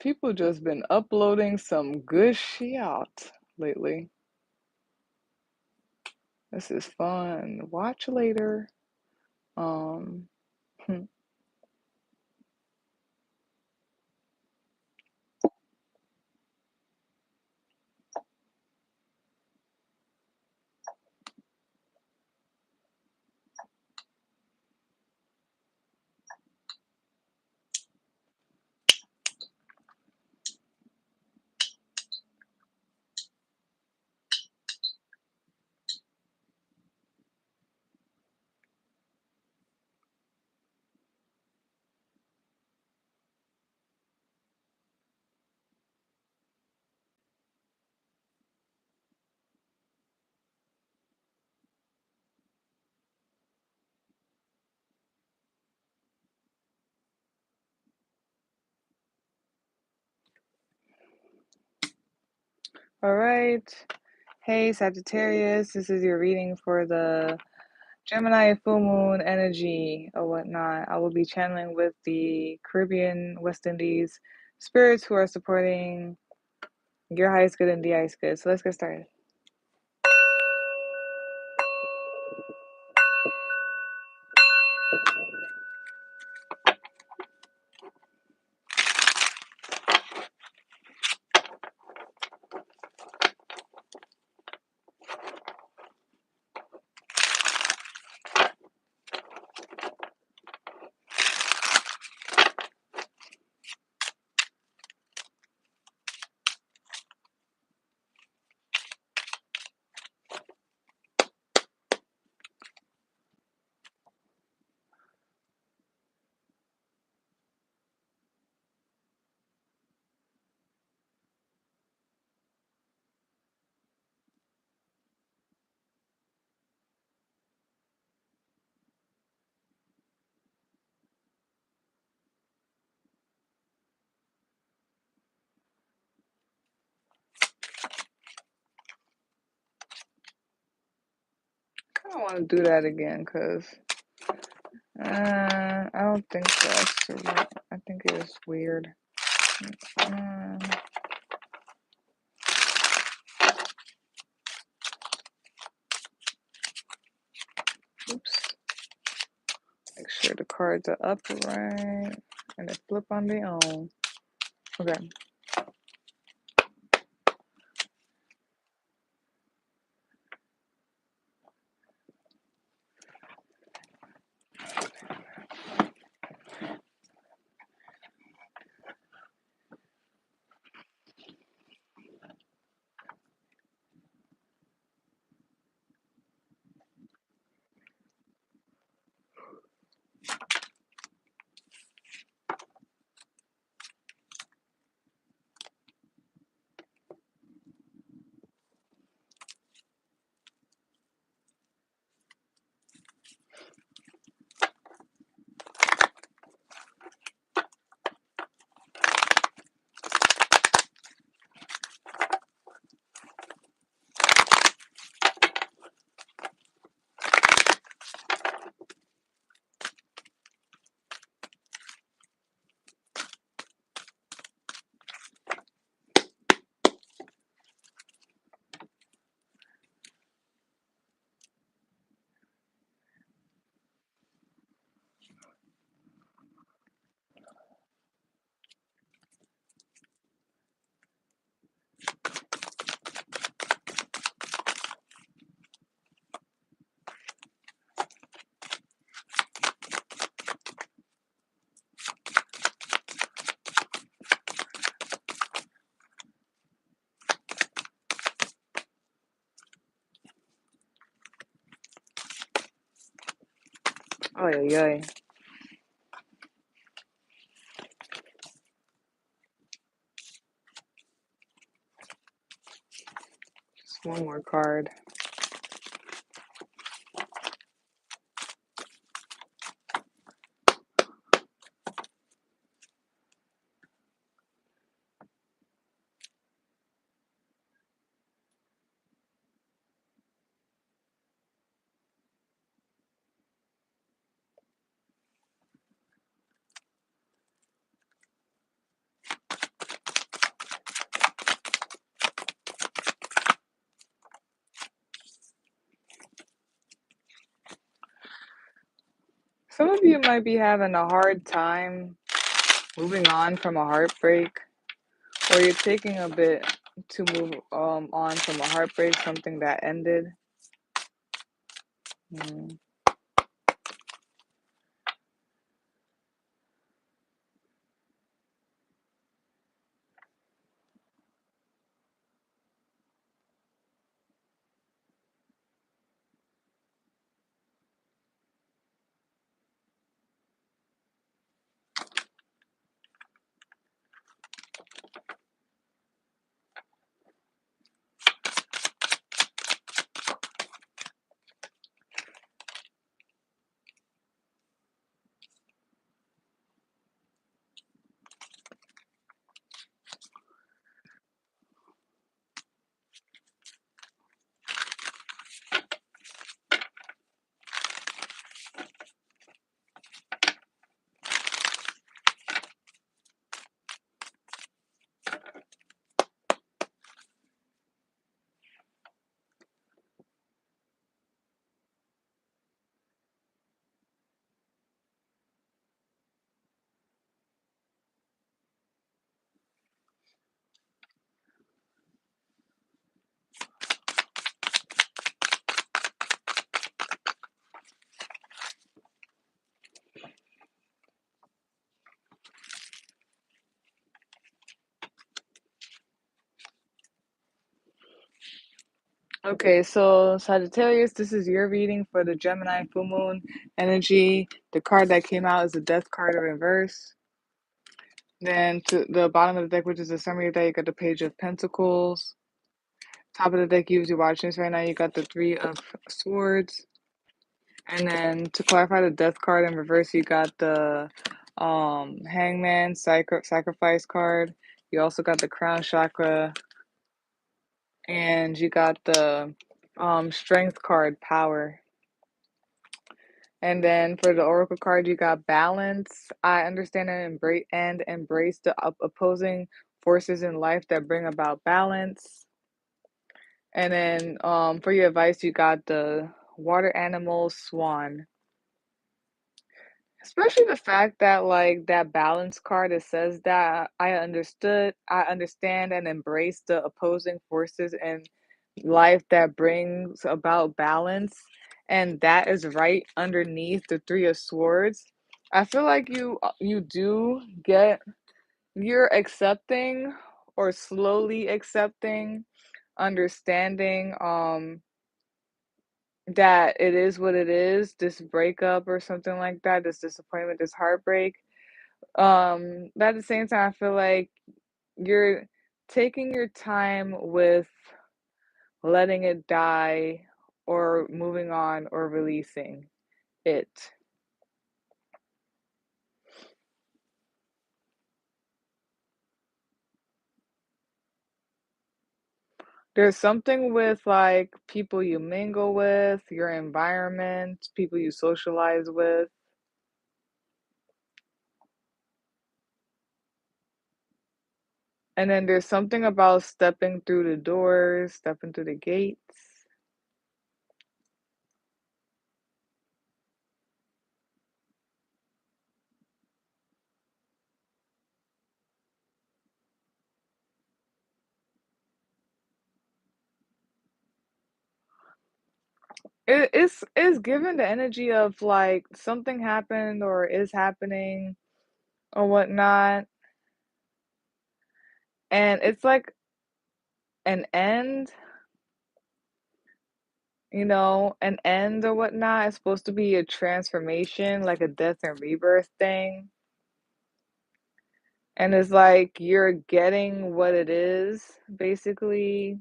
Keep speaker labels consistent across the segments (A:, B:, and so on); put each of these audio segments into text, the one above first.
A: People just been uploading some good shit lately. This is fun. Watch later. Um, all right. Hey, Sagittarius. This is your reading for the Gemini full moon energy or whatnot. I will be channeling with the Caribbean, West Indies spirits who are supporting your highest good and the highest good. So let's get started. I kind of want to do that again because I don't think that's right. I think it is weird. Oops. Make sure the cards are upright and they flip on their own. Okay. Oh, yeah. Just one more card. Some of you might be having a hard time moving on from a heartbreak, or you're taking a bit to move on from a heartbreak, something that ended. Mm. Okay, so Sagittarius, this is your reading for the Gemini full moon energy. The card that came out is the Death card in reverse. Then to the bottom of the deck, which is the summary of the deck, you got the Page of Pentacles. Top of the deck, you usually watching this right now, you got the Three of Swords. And then to clarify the Death card in reverse, you got the Hangman sacrifice card. You also got the Crown Chakra, and you got the Strength card, Power. And then for the Oracle card, you got Balance. I understand and embrace the opposing forces in life that bring about balance. And then for your advice, you got the Water Animal, Swan. Especially the fact that like that balance card, it says that I understand and embrace the opposing forces in life that brings about balance, and that is right underneath the Three of Swords. I feel like you're accepting, or slowly accepting, understanding that it is what it is, this breakup or something like that, this disappointment, this heartbreak. But at the same time, I feel like you're taking your time with letting it die, or moving on, or releasing it. There's something with like people you mingle with, your environment, people you socialize with. And then there's something about stepping through the doors, stepping through the gates. It's given the energy of like something happened or is happening or whatnot. And it's like an end, an end or whatnot. It's supposed to be a transformation, like a death and rebirth thing. And it's like you're getting what it is, basically.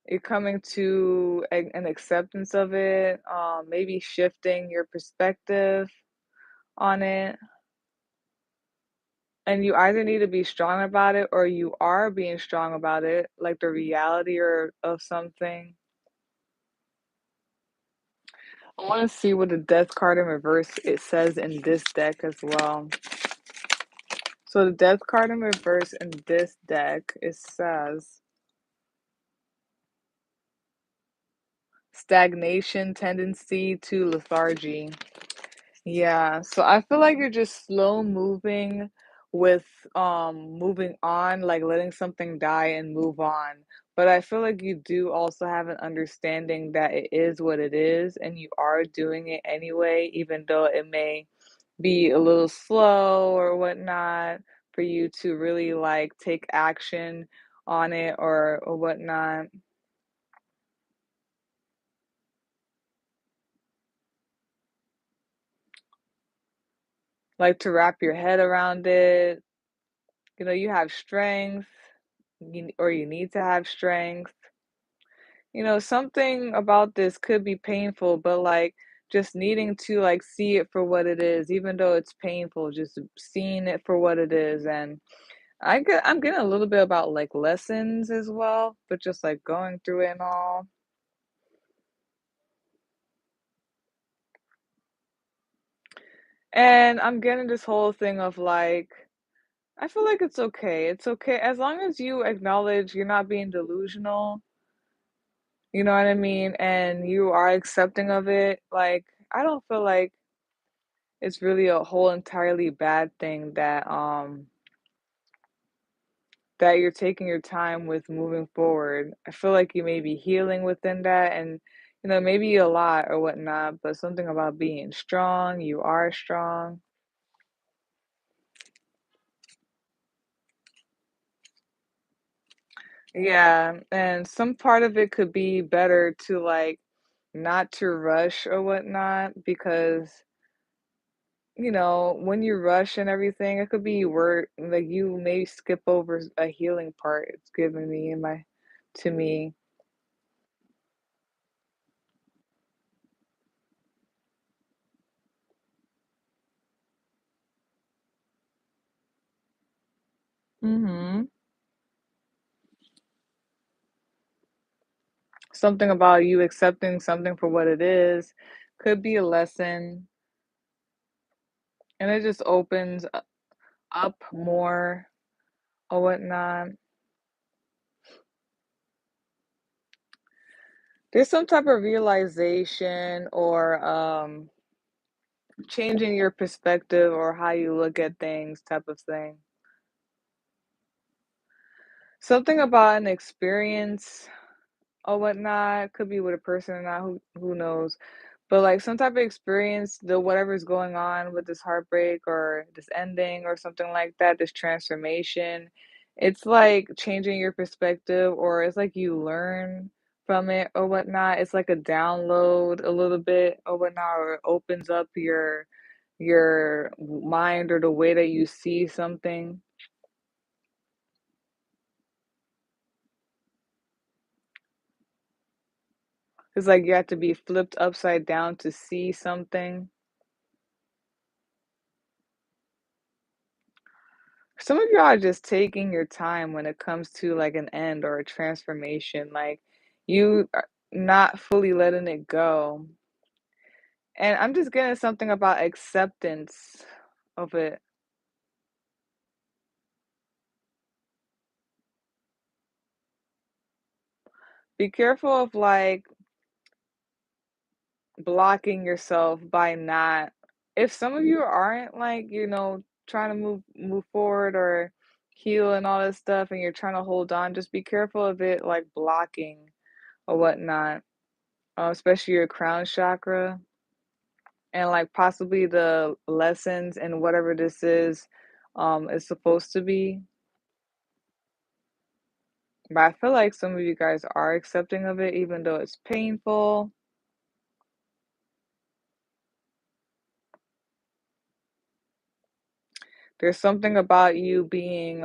A: You're coming to an acceptance of it, maybe shifting your perspective on it. And you either need to be strong about it, or you are being strong about it, like the reality or of something. I want to see what the Death card in reverse it says in this deck as well. So the Death card in reverse in this deck, it says stagnation, tendency to lethargy. Yeah, so I feel like you're just slow moving with moving on, like letting something die and move on. But I feel like you do also have an understanding that it is what it is and you are doing it anyway, even though it may be a little slow or whatnot for you to really like take action on it or whatnot. Like to wrap your head around it. You know, you have strength, or you need to have strength. You know, something about this could be painful, but like just needing to like see it for what it is, even though it's painful, just seeing it for what it is. And I'm getting a little bit about like lessons as well, but just like going through it and all. And I'm getting this whole thing of like, I feel like it's okay. It's okay as long as you acknowledge you're not being delusional. You know what I mean? And you are accepting of it. Like, I don't feel like it's really a whole entirely bad thing that you're taking your time with moving forward. I feel like you may be healing within that and maybe a lot or whatnot, but something about being strong, you are strong. Yeah, and some part of it could be better to like not to rush or whatnot because when you rush and everything, it could be word like you may skip over a healing part. It's giving me in my to me. Mhm. Something about you accepting something for what it is could be a lesson, and it just opens up more or whatnot. There's some type of realization or changing your perspective or how you look at things type of thing. Something about an experience or whatnot. Could be with a person or not, who knows? But like some type of experience, the whatever's going on with this heartbreak or this ending or something like that, this transformation, it's like changing your perspective or it's like you learn from it or whatnot. It's like a download a little bit or whatnot, or it opens up your mind or the way that you see something. It's like you have to be flipped upside down to see something. Some of y'all are just taking your time when it comes to like an end or a transformation. Like you are not fully letting it go. And I'm just getting something about acceptance of it. Be careful of like blocking yourself by not if some of you aren't like, trying to move forward or heal and all this stuff and you're trying to hold on, just be careful of it like blocking or whatnot. Especially your crown chakra. And like possibly the lessons and whatever this is supposed to be. But I feel like some of you guys are accepting of it, even though it's painful. There's something about you being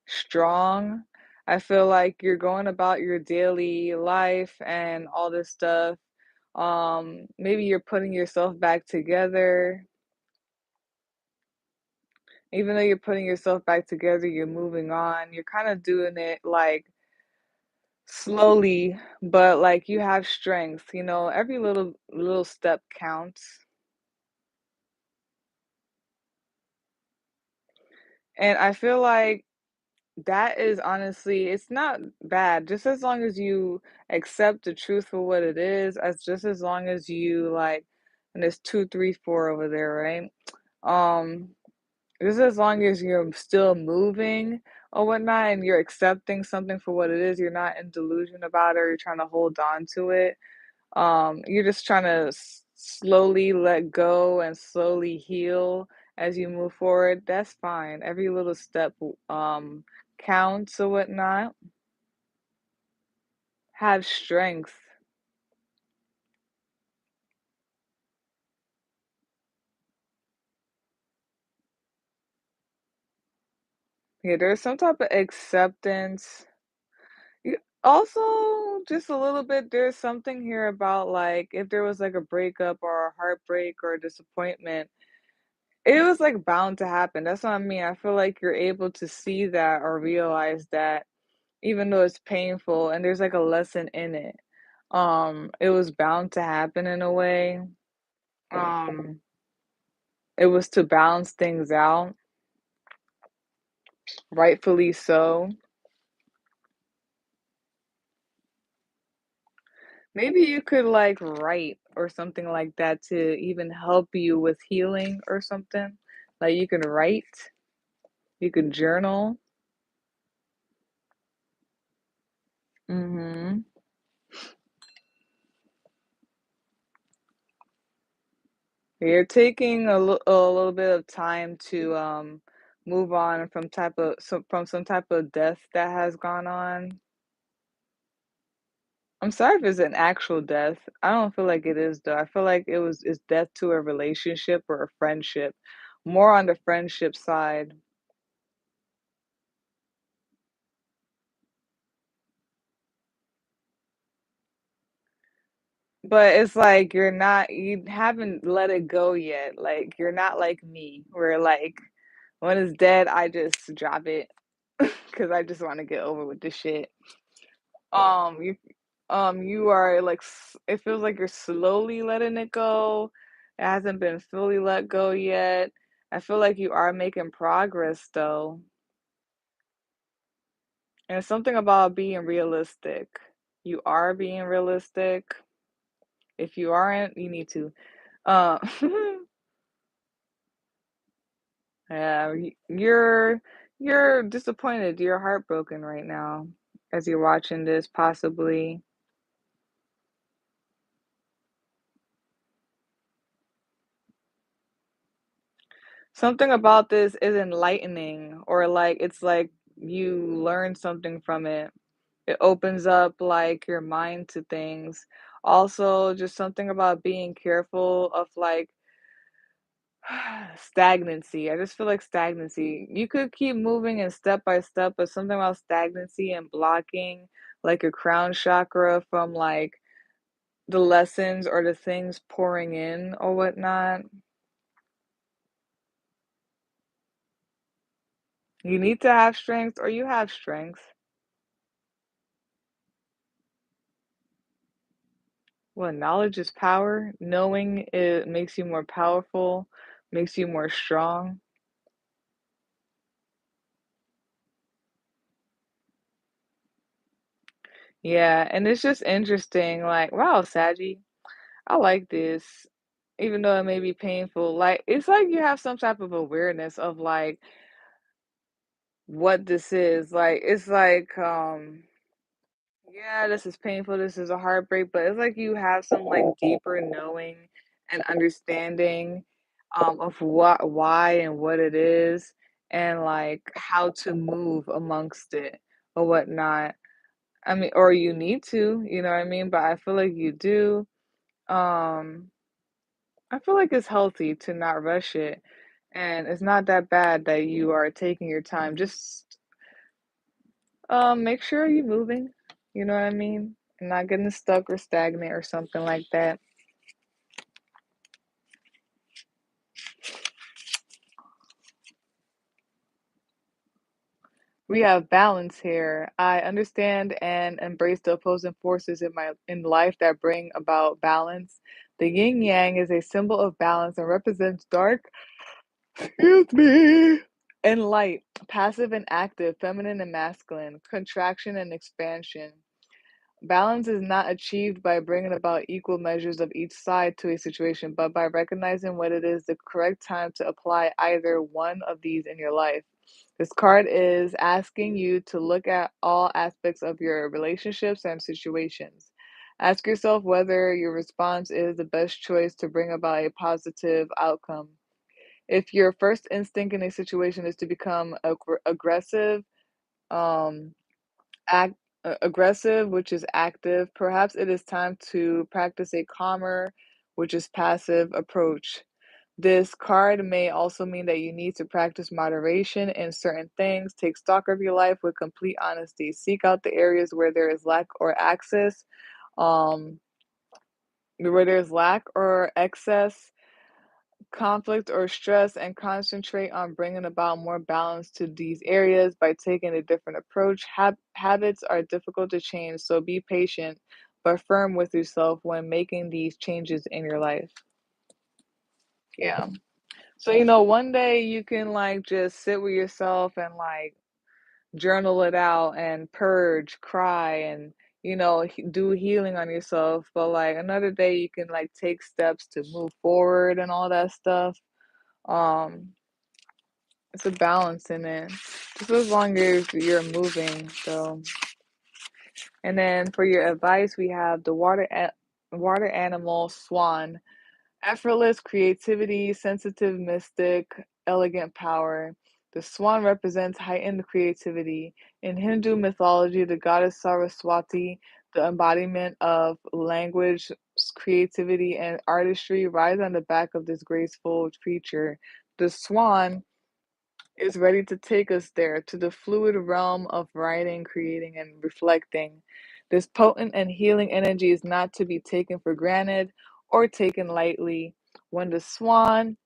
A: strong. I feel like you're going about your daily life and all this stuff. Maybe you're putting yourself back together. Even though you're putting yourself back together, you're moving on. You're kind of doing it like slowly, but, like, you have strength, every little step counts, and I feel like that is honestly it's not bad, just as long as you accept the truth for what it is, as just as long as you, like, and there's 2, 3, 4 over there, right? Um, just as long as you're still moving or whatnot and you're accepting something for what it is, you're not in delusion about it or you're trying to hold on to it. You're just trying to slowly let go and slowly heal as you move forward. That's fine. Every little step counts or whatnot. Have strength. Yeah, there's some type of acceptance. Also, just a little bit, there's something here about like if there was like a breakup or a heartbreak or a disappointment, it was like bound to happen. That's what I mean. I feel like you're able to see that or realize that even though it's painful and there's like a lesson in it. It was bound to happen in a way. Um, it was to balance things out, rightfully so. Maybe you could like write or something like that to even help you with healing or something. Like you can write, you can journal. Mhm. You're taking a little bit of time to move on from some type of death that has gone on. I'm sorry if it's an actual death. I don't feel like it is though. I feel like it's death to a relationship or a friendship. More on the friendship side. But it's like you haven't let it go yet. Like you're not like me, where like when it's dead, I just drop it because I just want to get over with this shit. You you are like it feels like you're slowly letting it go. It hasn't been fully let go yet. I feel like you are making progress though. And it's something about being realistic. You are being realistic. If you aren't, you need to. Uh, yeah, you're disappointed. You're heartbroken right now as you're watching this, possibly. Something about this is enlightening, or like it's like you learn something from it. It opens up like your mind to things. Also, just something about being careful of like stagnancy. I just feel like stagnancy. You could keep moving and step by step, but something about stagnancy and blocking like your crown chakra from like the lessons or the things pouring in or whatnot. You need to have strength or you have strength. Well, knowledge is power. Knowing it makes you more powerful, makes you more strong. Yeah, and it's just interesting. Like, wow, Saggy, I like this. Even though it may be painful, like it's like you have some type of awareness of like what this is. Like it's like yeah, this is painful, this is a heartbreak, but it's like you have some like deeper knowing and understanding of what why and what it is and like how to move amongst it or whatnot. I mean, or you need to, you know what I mean? But I feel like you do. Um, I feel like it's healthy to not rush it. And it's not that bad that you are taking your time. Just make sure you're moving. You know what I mean? And not getting stuck or stagnant or something like that. We have balance here. I understand and embrace the opposing forces in life that bring about balance. The yin yang is a symbol of balance and represents dark, excuse me, and light, passive and active, feminine and masculine, contraction and expansion. Balance is not achieved by bringing about equal measures of each side to a situation, but by recognizing when it is the correct time to apply either one of these in your life. This card is asking you to look at all aspects of your relationships and situations. Ask yourself whether your response is the best choice to bring about a positive outcome. If your first instinct in a situation is to become aggressive, um, act aggressive, which is active, perhaps it is time to practice a calmer, which is passive approach. This card may also mean that you need to practice moderation in certain things. Take stock of your life with complete honesty. Seek out the areas where there is lack or access, um, where there's lack or excess conflict or stress, and concentrate on bringing about more balance to these areas by taking a different approach. Habits are difficult to change, so be patient but firm with yourself when making these changes in your life. Yeah. So, one day you can like just sit with yourself and like journal it out and purge, cry, and do healing on yourself. But like another day you can like take steps to move forward and all that stuff. Um, it's a balance in it. Just as long as you're moving. So, and then for your advice, we have the water animal swan. Effortless creativity, sensitive mystic, elegant power. The swan represents heightened creativity. In Hindu mythology, the goddess Saraswati, the embodiment of language, creativity, and artistry, rides on the back of this graceful creature. The swan is ready to take us there to the fluid realm of writing, creating, and reflecting. This potent and healing energy is not to be taken for granted or taken lightly. When the swan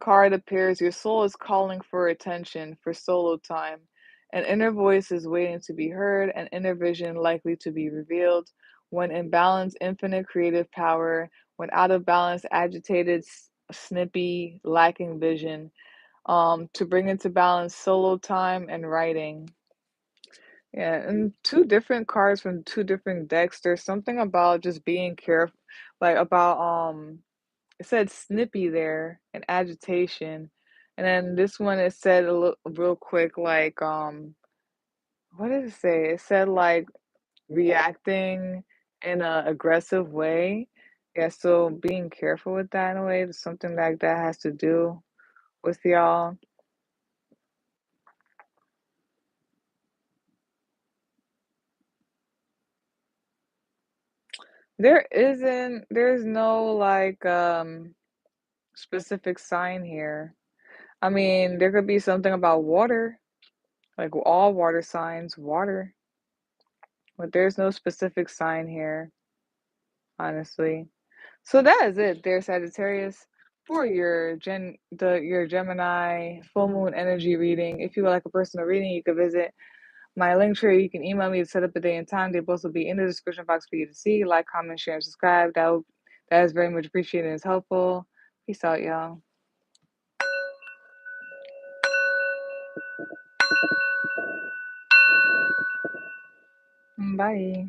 A: card appears, your soul is calling for attention, for solo time. An inner voice is waiting to be heard, an inner vision likely to be revealed. When in balance, infinite creative power. When out of balance, agitated, snippy, lacking vision. To bring into balance solo time and writing. Yeah, and two different cards from two different decks. There's something about just being careful, like about it said snippy there and agitation, and then this one it said a little real quick like what did it say? It said like reacting in a aggressive way. Yeah, so being careful with that in a way, something like that has to do with y'all. There's no like specific sign here. I mean, there could be something about water, like all water signs, water, but there's no specific sign here, honestly. So that is it there, Sagittarius, for your Gemini full moon energy reading. If you would like a personal reading, you can visit my Linktree. You can email me to set up a day and time. They both will be in the description box for you to see. Like, comment, share, and subscribe. That is very much appreciated and is helpful. Peace out, y'all. Bye.